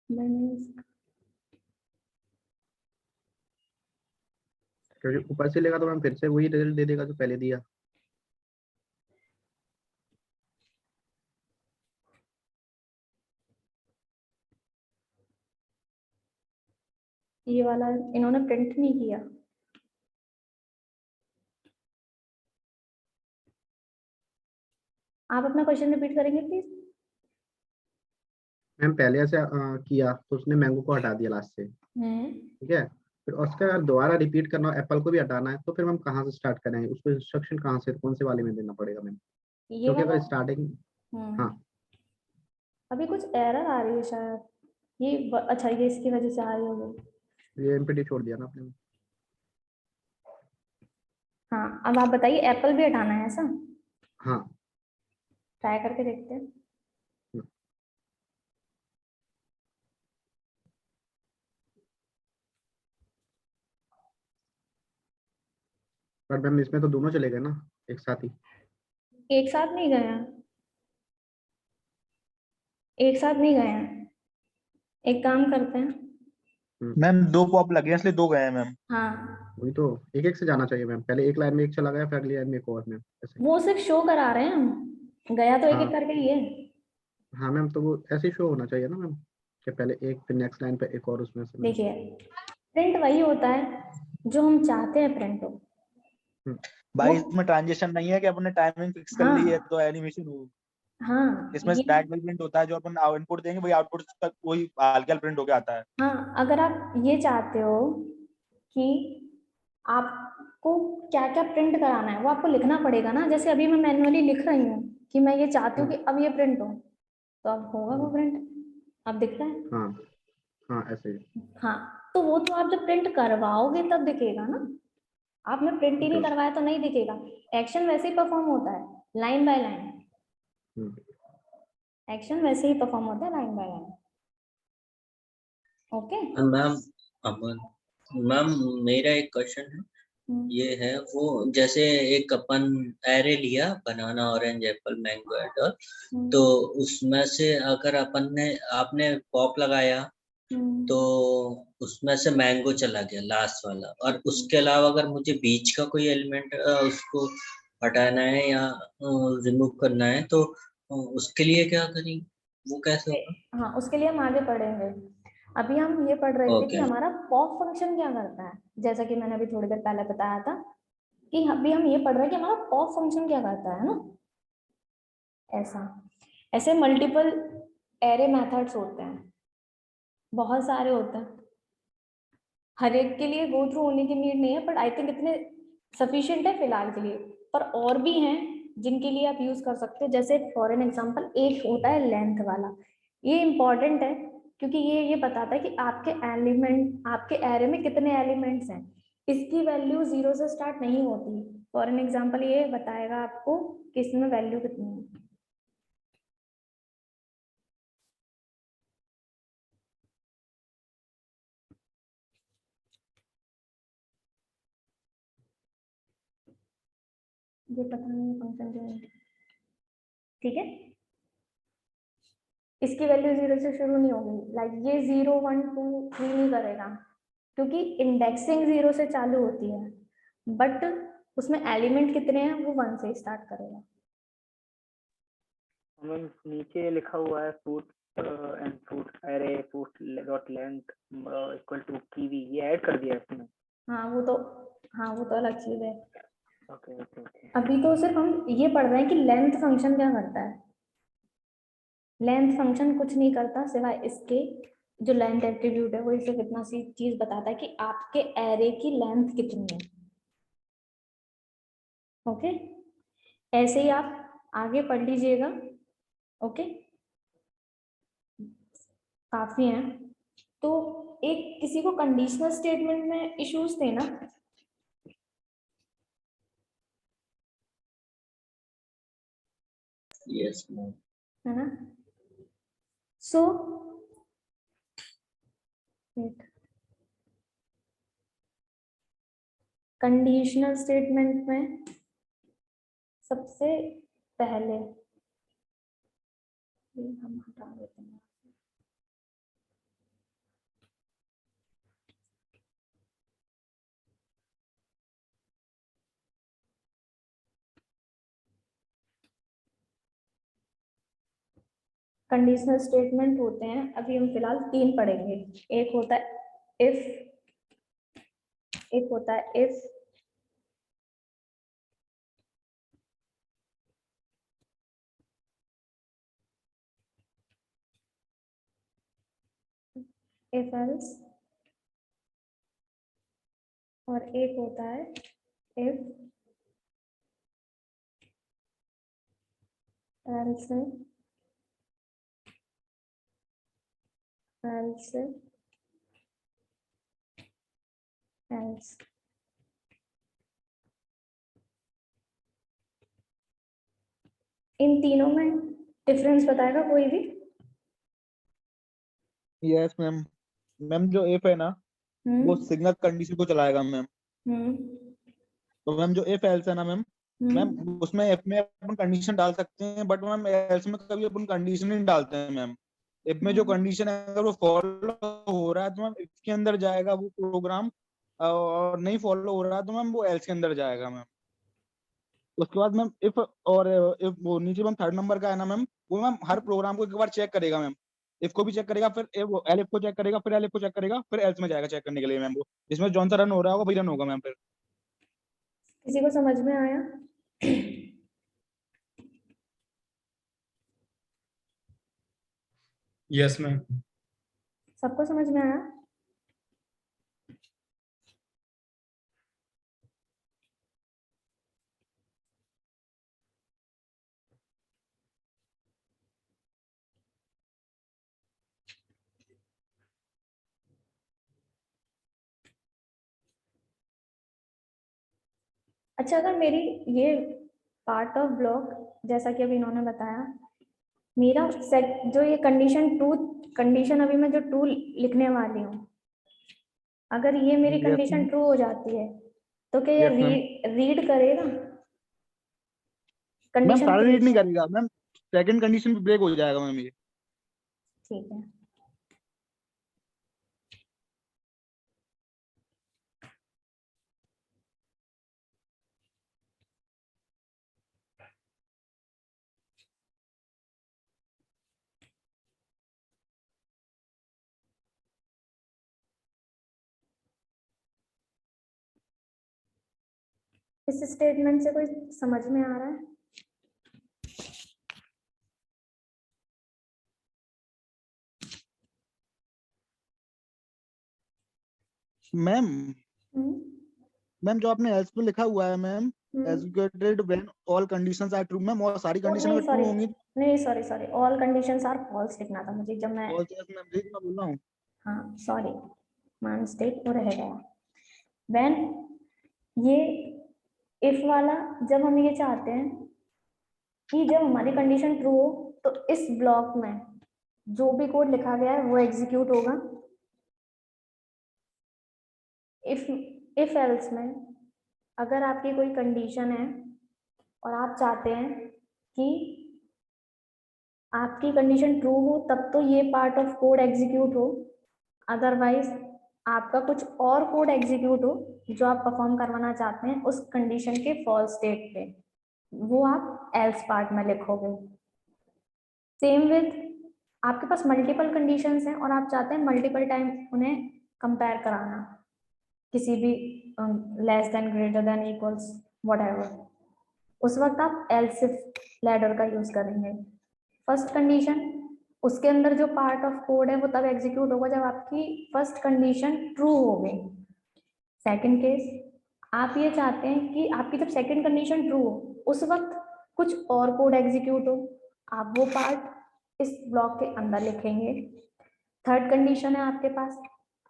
मैंने क्योंकि ऊपर से लेगा तो मैम फिर से वही रिजल्ट दे देगा जो पहले दिया। ये वाला इन्होंने प्रिंट नहीं किया। आप अपना क्वेश्चन रिपीट करेंगे प्लीज। मैम पहले ऐसे किया तो उसने मैंगो को हटा दिया लास्ट से, ठीक है? फिर उसके बाद दोबारा रिपीट करना, एप्पल को भी हटाना है, तो फिर हम कहाँ से स्टार्ट करेंगे? उसको इंस्ट्रक्शन कहाँ से, कौन से वाले में देना पड़ेगा मैम? ये क्योंकि वाला अगर स्टार्टिंग, हाँ अभी कुछ एरर आ रही है शायद, अच्छा ये इसकी वजह से आ रही होगी। ये एमपीटी छोड़ दिया ना आपने। हाँ, अब आप बताइए, एप्पल भी हटाना है ऐसा? हाँ ट्राई करके देखते हैं। पर मैम इसमें तो दोनों चले गए ना एक साथ ही। एक साथ नहीं गया, एक साथ नहीं गया, एक काम करते हैं। मैम दो पॉप लगे हैं इसलिए दो गए हैं मैम। हाँ, वही तो, एक एक से जाना चाहिए मैम, पहले एक लाइन में एक चला गया, फिर अगली लाइन में एक और मैम, ऐसे। वो सिर्फ शो करा रहे हैं हम, गया तो एक एक हाँ करके ही है। हाँ मैम, तो वो ऐसे ही शो होना चाहिए ना मैम, कि पहले एक फिर नेक्स्ट लाइन पे एक और उसमें से मैम। देखिए, प्रिंट वही होता है जो हम चाहते हैं प्रिंट हो। भाई वो इसमें ट्रांजिशन नहीं है कि अपने टाइमिंग फिक्स कर ली है हाँ तो एनिमेशन हो। हाँ, इसमें ये डायरेक्ट प्रिंट होता है, जो अपन इनपुट देंगे वही आउटपुट तक वही हल्का प्रिंट होके आता है। हाँ, अगर आप ये चाहते हो कि आपको क्या क्या प्रिंट कराना है, वो आपको लिखना पड़ेगा ना। जैसे अभी मैं मैन्युअली लिख रही हूँ कि मैं ये चाहती हूँ कि अब ये प्रिंट हो, तो अब होगा वो प्रिंट, अब दिख रहा है। हाँ हाँ ऐसे ही। हाँ, तो वो तो आप जब प्रिंट करवाओगे तब दिखेगा ना, आपने प्रिंट ही नहीं तो करवाया तो नहीं दिखेगा। एक्शन वैसे ही परफॉर्म होता है लाइन बाय लाइन, एक्शन वैसे ही परफॉर्म होता है line by line. Okay ma'am Aman, ma'am मेरा एक क्वेश्चन है, ये है वो जैसे एक अपन एरे लिया बनाना ऑरेंज एप्पल मैंगो एडल, तो उसमें से अगर आपने पॉप लगाया तो उसमें से मैंगो चला गया लास्ट वाला, और उसके अलावा अगर मुझे बीच का कोई एलिमेंट उसको हटाना है या रिमूव करना है तो उसके लिए क्या करें, वो कैसे होगा? हाँ, उसके लिए हम आगे पढ़ेंगे। अभी हम ये पढ़ रहे थे कि ओके हमारा पॉप फंक्शन क्या करता है, जैसा कि मैंने अभी थोड़ी देर पहले बताया था कि अभी हम ये पढ़ रहे हैं कि हमारा पॉप फंक्शन क्या करता है ना। ऐसा ऐसे मल्टीपल एरे मेथड्स होते हैं, बहुत सारे होते हैं, हर एक के लिए गो थ्रू होने की नीड नहीं है, बट आई थिंक इतने सफिशिएंट है फिलहाल के लिए। पर और भी हैं जिनके लिए आप यूज कर सकते हो, जैसे फॉर एन एग्जांपल एक होता है लेंथ वाला। ये इंपॉर्टेंट है क्योंकि ये बताता है कि आपके एरे में कितने एलिमेंट्स हैं। इसकी वैल्यू 0 से स्टार्ट नहीं होती। फॉर एन एग्जांपल ये बताएगा आपको कि इसमें वैल्यू कितनी है। ये पता नहीं फंक्शन जो है, ठीक है, इसकी वैल्यू 0 से शुरू नहीं होगी, लाइक ये 0 1 2 3 नहीं करेगा क्योंकि इंडेक्सिंग 0 से चालू होती है, बट उसमें एलिमेंट कितने हैं वो 1 से स्टार्ट करेगा। मैम नीचे लिखा हुआ है fruit and fruit array fruit dot length equal to kiwi, ये ऐड कर दिया इसमें। हाँ वो तो अलग चीज है। Okay okay okay. अभी तो सिर्फ हम ये पढ़ रहे हैं कि लेंथ फंक्शन क्या करता है। लेंथ फंक्शन कुछ नहीं करता सिवाय इसके, जो लेंथ एट्रीब्यूट है वो इसे कितना सी चीज बताता है कि आपके एरे की लेंथ कितनी है। ओके, ऐसे ही आप आगे पढ़ लीजिएगा। ओके, काफी है। तो एक किसी को कंडीशनल स्टेटमेंट में इश्यूज थे ना, यस मैम। है ना? सो कंडीशनल स्टेटमेंट में सबसे पहले हम हटा देते हैं, कंडीशनल स्टेटमेंट होते हैं, अभी हम फिलहाल 3 पढ़ेंगे। एक होता है इफ, एक होता है इफ, इफ एल्स, और एक होता है इफ एल्स, एल्स एल्स। इन तीनों में डिफरेंस बताएगा कोई भी? Yes ma'am. मैम जो इफ है ना वो सिग्नल कंडीशन को चलाएगा मैम। तो मैम जो इफ एल्स है ना मैम, मैम उसमें इफ में अपन कंडीशन डाल सकते हैं, बट मैम एल्स में कभी अपन कंडीशन नहीं डालते हैं मैम। इफ में जो कंडीशन है अगर वो फॉलो हो रहा है तो मैम इफ के अंदर जाएगा वो प्रोग्राम, और नहीं फॉलो हो रहा है तो मैम वो एल्स के अंदर जाएगा मैम। उसके बाद मैम इफ, और इफ वो नीचे मैम थर्ड नंबर का है ना मैम, वो मैम हर प्रोग्राम को एक बार चेक करेगा मैम। इफ को भी चेक करेगा, फिर एलिफ को चेक करेगा, फिर एलिफ को चेक करेगा, फिर एल्स में जाएगा चेक करने के लिए मैम। वो जिसमें जौन सा रन हो रहा होगा वही रन होगा मैम। फिर किसी को समझ में आया? Yes ma'am. सबको समझ में आया? अच्छा, अगर मेरी ये पार्ट ऑफ ब्लॉक, जैसा कि अभी इन्होंने बताया, मेरा सेट जो ये कंडीशन टू, कंडीशन अभी मैं जो टू लिखने वाली हूँ, अगर ये मेरी कंडीशन ट्रू हो जाती है तो क्या ये रीड करेगा? मैम कंडीशन सारा रीड नहीं करेगा मैम, सेकंड कंडीशन पे ब्रेक हो जाएगा मैम ये। ठीक है। इस स्टेटमेंट से कोई समझ में आ रहा है? मैम मैम जो आपने एल्स में लिखा हुआ है ma'am, executed when all conditions are true, ma'am और सारी कंडीशन अगर ट्रू होंगी। नहीं sorry, all conditions are false लिखना था मुझे जब मैं, मैं बोल रहा हूँ। हाँ सॉरी, मान स्टेट हो रह गया। व्हेन, ये इफ वाला जब हम ये चाहते हैं कि जब हमारी कंडीशन ट्रू हो तो इस ब्लॉक में जो भी कोड लिखा गया है वो एग्जीक्यूट होगा। इफ एल्स में अगर आपकी कोई कंडीशन है और आप चाहते हैं कि आपकी कंडीशन ट्रू हो तब तो ये पार्ट ऑफ कोड एग्जीक्यूट हो, अदरवाइज आपका कुछ और कोड एग्जीक्यूट हो जो आप परफॉर्म करवाना चाहते हैं उस कंडीशन के फॉल्स स्टेट पे, वो आप एल्स पार्ट में लिखोगे। सेम विद आपके पास मल्टीपल कंडीशंस हैं और आप चाहते हैं मल्टीपल टाइम उन्हें कंपेयर कराना, किसी भी less than, greater than, equals, whatever, उस वक्त आप एल्स इफ लैडर का यूज करेंगे। फर्स्ट कंडीशन, उसके अंदर जो पार्ट ऑफ कोड है वो तब एग्जीक्यूट होगा जब आपकी फर्स्ट कंडीशन ट्रू होगी। सेकंड केस, आप ये चाहते हैं कि आपकी जब सेकंड कंडीशन ट्रू हो उस वक्त कुछ और कोड एग्जीक्यूट हो, आप वो पार्ट इस ब्लॉक के अंदर लिखेंगे। थर्ड कंडीशन है आपके पास,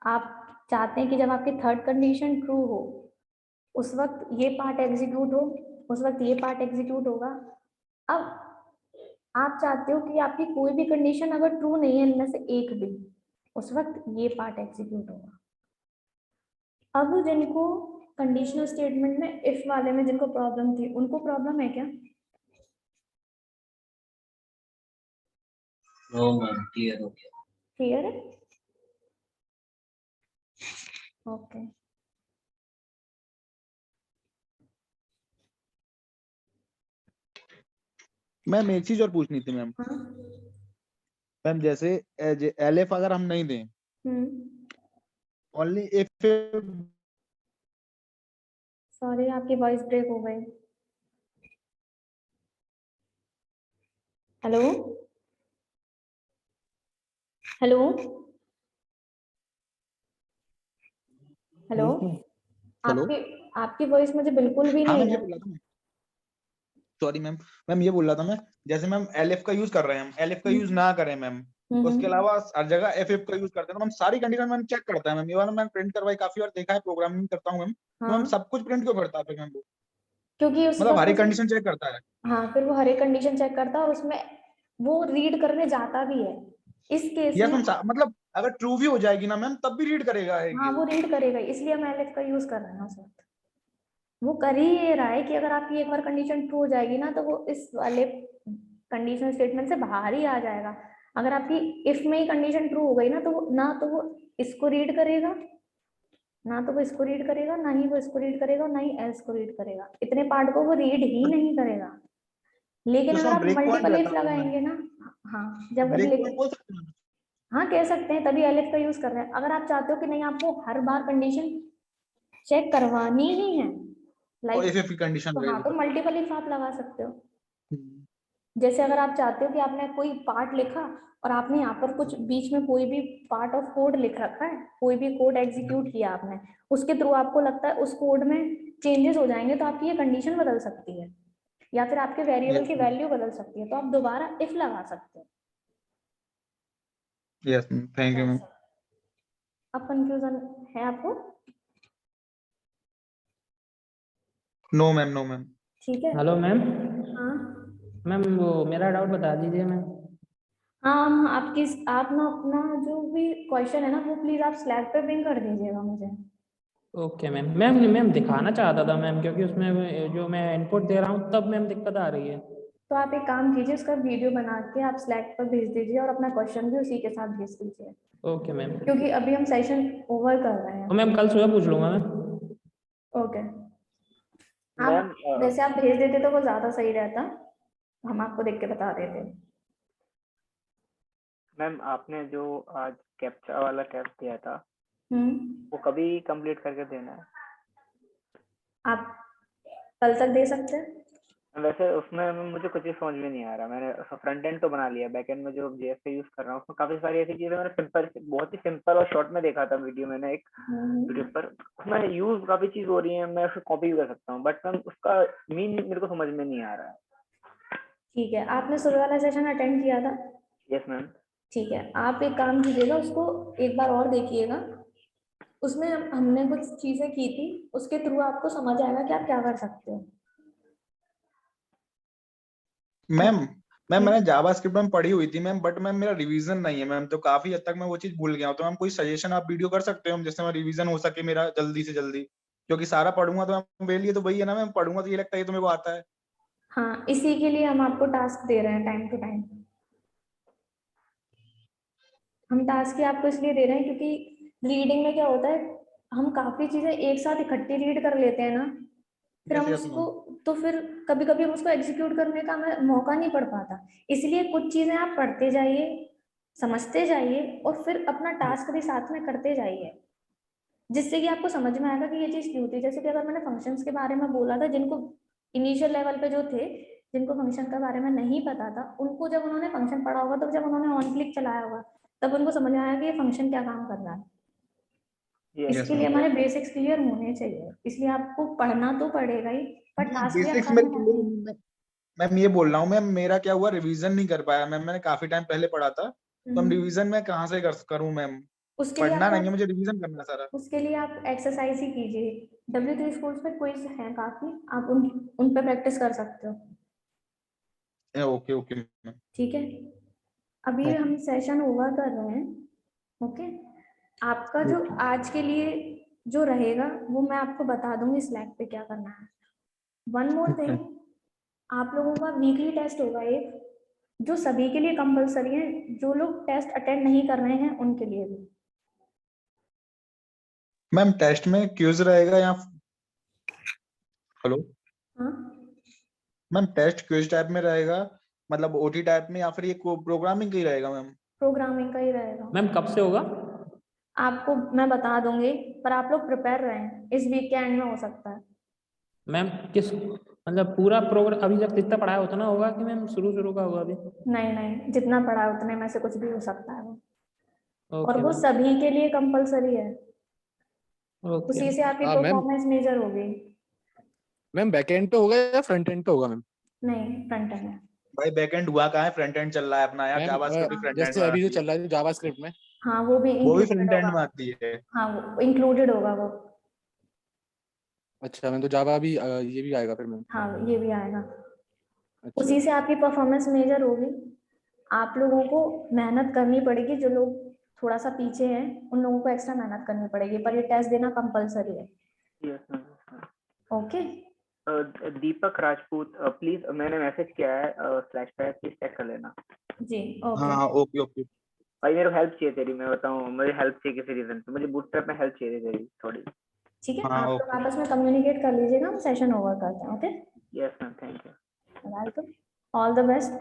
आप चाहते हैं कि जब आपकी थर्ड कंडीशन ट्रू हो उस वक्त ये पार्ट एग्जीक्यूट हो, उस वक्त ये पार्ट एग्जीक्यूट होगा। अब आप चाहते हो कि आपकी कोई भी कंडीशन अगर ट्रू नहीं है इनमें से एक भी, उस वक्त ये पार्ट एग्जीक्यूट होगा। अब जिनको कंडीशनल स्टेटमेंट में इफ वाले में जिनको प्रॉब्लम थी, उनको प्रॉब्लम है क्या? नो मैम, क्लियर हो गया। क्लियर है? ओके। मैम एक चीज और पूछनी थी मैम। हाँ? मैम जैसे एलएफ अगर हम नहीं दें, ओनली इफ, सॉरी आपकी वॉइस ब्रेक हो गई। हेलो हेलो हेलो, आपकी वॉइस मुझे बिल्कुल भी हाँ नहीं मैम ये है। बोला था मैं, सॉरी मैम, मैम ये बोल रहा था मैं, जैसे मैम एलएफ का यूज कर रहे हैं, हम एलएफ का यूज ना करें मैम, उसके अलावा हर जगह एफएफ का यूज करते हैं, तो हम सारी कंडीशन मैम चेक करता है मैम। ये वाला मैंने प्रिंट करवाई काफी बार, देखा है, प्रोग्रामिंग करता हूँ मैम, तो मैम सब कुछ प्रिंट क्यों करता है मैम वो? क्योंकि उस मतलब हर एक वक्त कंडीशन चेक करता है। हाँ, फिर वो हर एक कंडीशन चेक करता है और उसमें वो रीड करने जाता भी है। इस केस यस में मैम, मतलब अगर ट्रू भी हो जाएगी ना मैम तब भी रीड करेगा है हाँ, वो रीड करेगा, इसलिए हम एलएफ का यूज कर रहे हैं उस वक्त। वो कर ही ये रहा है कि अगर आपकी एक बार कंडीशन ट्रू हो जाएगी ना तो वो इस वाले कंडीशनल स्टेटमेंट से बाहर ही आ जाएगा। अगर आपकी इफ में ही कंडीशन ट्रू हो गई ना तो वो इसको रीड करेगा, ना तो वो इसको रीड करेगा, ना ही वो इसको रीड करेगा, ना ही एल्स को रीड करेगा। इतने पार्ट को वो रीड ही नहीं करेगा। लेकिन तो अगर आप ब्रेक पॉइंट मल्टीपल इफ रहता है लगाएंगे ना, हाँ, जब ब्रेक पॉइंट बोल सकते हैं। हाँ कह सकते हैं, तभी एलिफ का यूज कर रहे हैं। अगर आप चाहते हो कि नहीं आपको हर बार कंडीशन चेक करवानी ही है, और लाइक इफ की कंडीशन हाँ, तो मल्टीपल इफ आप लगा सकते हो। जैसे अगर आप चाहते हो कि आपने कोई पार्ट लिखा और आपने यहाँ पर कुछ बीच में कोई भी पार्ट ऑफ कोड लिख रखा है, कोई भी कोड एग्जीक्यूट किया आपने, उसके थ्रू आपको लगता है उस कोड में चेंजेस हो जाएंगे, तो आपकी ये कंडीशन बदल सकती है या फिर आपके वेरिएबल की वैल्यू बदल सकती है, तो आप दोबारा इफ लगा सकते हो। Yes, thank you ma'am. अब कंफ्यूजन है आपको? No ma'am, no ma'am. ठीक है। Hello ma'am. हाँ मैम वो मेरा डाउट बता दीजिए मैम। हाँ, आप ना अपना जो भी क्वेश्चन है ना वो प्लीज आप स्लैब पे पिंग कर दीजिएगा मुझे। Okay ma'am. मैम दिखाना चाहता था मैम, क्योंकि उसमें जो मैं इनपुट दे रहा हूँ तब मैम दिक्कत आ रही है। तो आप एक काम कीजिए, उसका वीडियो बना के आप स्लैब पर भेज दीजिए और अपना क्वेश्चन भी उसी के साथ भेज दीजिए। Okay ma'am. क्योंकि अभी हम सेशन ओवर कर रहे हैं। तो मैम कल सुबह पूछ लूंगा मैम। ओके, आप वैसे आप भेज देते तो वो ज्यादा सही रहता, हम आपको देख के बता देते। मैम आपने जो आज कैप्चा वाला टेस्ट दिया था वो कभी कंप्लीट करके देना है? आप कल तक दे सकते हैं। वैसे उसमें मुझे कुछ ही समझ में नहीं आ रहा। मैंने फ्रंट एंड तो बना लिया, बैक एंड में जो जेएस का यूज कर रहा हूँ उसमें काफी सारी ऐसी चीजें मैंने सिंपल, बहुत ही सिंपल और शॉर्ट में देखा था वीडियो, मैंने एक वीडियो पर, उसमें यूज काफी चीज हो रही है, मैं उसको कॉपी भी कर सकता हूँ, बट मैम उसका मीन मेरे को समझ में नहीं आ रहा है। ठीक है, आपने सुबह वाला सेशन अटेंड किया था? Yes ma'am. ठीक है, आप एक काम कीजिएगा, उसको एक बार और देखिएगा, उसमें हमने कुछ चीजें की थी, उसके थ्रू आपको समझ आएगा कि आप क्या कर सकते हो। मैम मैंने जावास्क्रिप्ट में पढ़ी हुई थी मैम, बट मैम मेरा रिवीजन नहीं है मैम, तो काफी हद तक मैं वो चीज भूल गया हूँ। तो मैम कोई सजेशन आप वीडियो कर सकते हो जिससे मैं रिवीजन हो सके मेरा जल्दी से जल्दी, क्योंकि सारा पढ़ूंगा तो मैम वही है ना, मैं पढ़ूंगा तो ये लगता है तो मेरे को आता है। हाँ, इसी के लिए हम आपको टास्क दे रहे हैं टाइम टू टाइम। हम टास्क ही आपको इसलिए दे रहे हैं क्योंकि रीडिंग में क्या होता है, हम काफी चीजें एक साथ इकट्ठी रीड कर लेते हैं ना, फिर हम उसको, तो फिर कभी कभी हम उसको एग्जीक्यूट करने का हमें मौका नहीं पड़ पाता। इसलिए कुछ चीजें आप पढ़ते जाइए, समझते जाइए, और फिर अपना टास्क भी साथ में करते जाइए, जिससे कि आपको समझ में आएगा कि ये चीज क्यों थी। जैसे कि अगर मैंने फंक्शंस के बारे में बोला था, जिनको इनिशियल लेवल पे जो थे, जिनको फंक्शन के बारे में नहीं पता था, उनको जब उन्होंने फंक्शन पढ़ा होगा, तो जब उन्होंने ऑन क्लिक चलाया होगा, तब उनको समझ आया कि ये फंक्शन क्या काम कर रहा है। इसके लिए हमारे बेसिक्स क्लियर होने चाहिए, इसलिए आपको पढ़ना तो पड़ेगा ही, पर टास्क भी बेसिक्स आप में करने हैं। मैम ये बोल रहा हूँ मैम, मेरा क्या हुआ, रिवीजन नहीं कर पाया मैम, मैंने काफी टाइम पहले पढ़ा था, तो हम रिवीजन में कहाँ से करूँ मैम? उसके लिए पढ़ना नहीं है मुझे, रिवीजन करना सारा। उसके लिए आप एक्सरसाइज ही कीजिए। W3 स्कूल्स पे क्विज है काफी, आप उन पे प्रैक्टिस कर सकते हो। ओके ओके ठीक है, अभी हम सेशन ओवर कर रहे हैं। ओके, आपका जो आज के लिए जो रहेगा वो मैं आपको बता दूंगी स्लैक पे क्या करना है। वन मोर थिंग, आप लोगों का वीकली टेस्ट होगा एक, जो सभी के लिए कंपलसरी है, जो लोग टेस्ट अटेंड नहीं कर रहे हैं उनके लिए भी। मैम टेस्ट में क्यूज रहेगा या हेलो? हाँ मैम टेस्ट क्विज टाइप में रहेगा, मतलब ओटी टाइप में, या फिर ये प्रोग्रामिंग का ही रहेगा मैम? प्रोग्रामिंग का ही रहेगा। मैम कब से होगा? आपको मैं बता दूंगी, पर आप लोग प्रिपेयर रहें, इस वीक के एंड में हो सकता है। मैम किस मतलब पूरा प्रोग्राम अभी तक जितना पढ़ाया उतना होगा कि मैम शुरू का होगा अभी? नहीं नहीं, जितना पढ़ा है उतने में से कुछ भी हो सकता है वो, और ओके वो मैम, सभी के लिए कंपलसरी है। ओके उसी से आपकी मैम परफॉर्मेंस मेजर होगी। मैम बैकएंड पे होगा या फ्रंट एंड पे होगा मैम? नहीं, फ्रंट एंड है। भाई बैकएंड हुआ कहाँ है, फ्रंट एंड चल रहा है अपना यार, मैम जावास्क्रिप्ट भी फ्रंट एंड जैसे में अभी जो आती है। चल रहा है जावास्क्रिप्ट में, हाँ, वो भी वो भी इंक्लूडेड फ्रंट एंड होगा। में आती है। हाँ, वो इंक्लूडेड होगा वो। अच्छा मैम, तो जावा भी ये भी आएगा फिर मैम? हाँ, ये भी आएगा। अच्छा उसी से आपकी परफॉर्मेंस मेजर होगी। आप लोगों को मेहनत करनी पड़ेगी, जो लोग थोड़ा सा पीछे हैं उन लोगों को एक्स्ट्रा मेहनत करनी पड़ेगी, पर ये टेस्ट देना कंपलसरी है। ओके, दीपक राजपूत, प्लीज मैंने मैसेज किया है स्लैश पे, प्लीज चेक कर लेना। जी ओके। हाँ ओके ओके। भाई मेरे को हेल्प चाहिए तेरी, मैं बताऊं, मुझे हेल्प चाहिए किसी रीजन से, मुझे बूटस्ट्रैप में हेल्प चाहिए तेरी थोड़ी। ठीक है, हाँ आप लोग ओके। आपस में कम्युनिकेट कर लीजिएगा, हम सेशन ओवर करते हैं। Okay, yes ma'am, thank you. Welcome, all the best.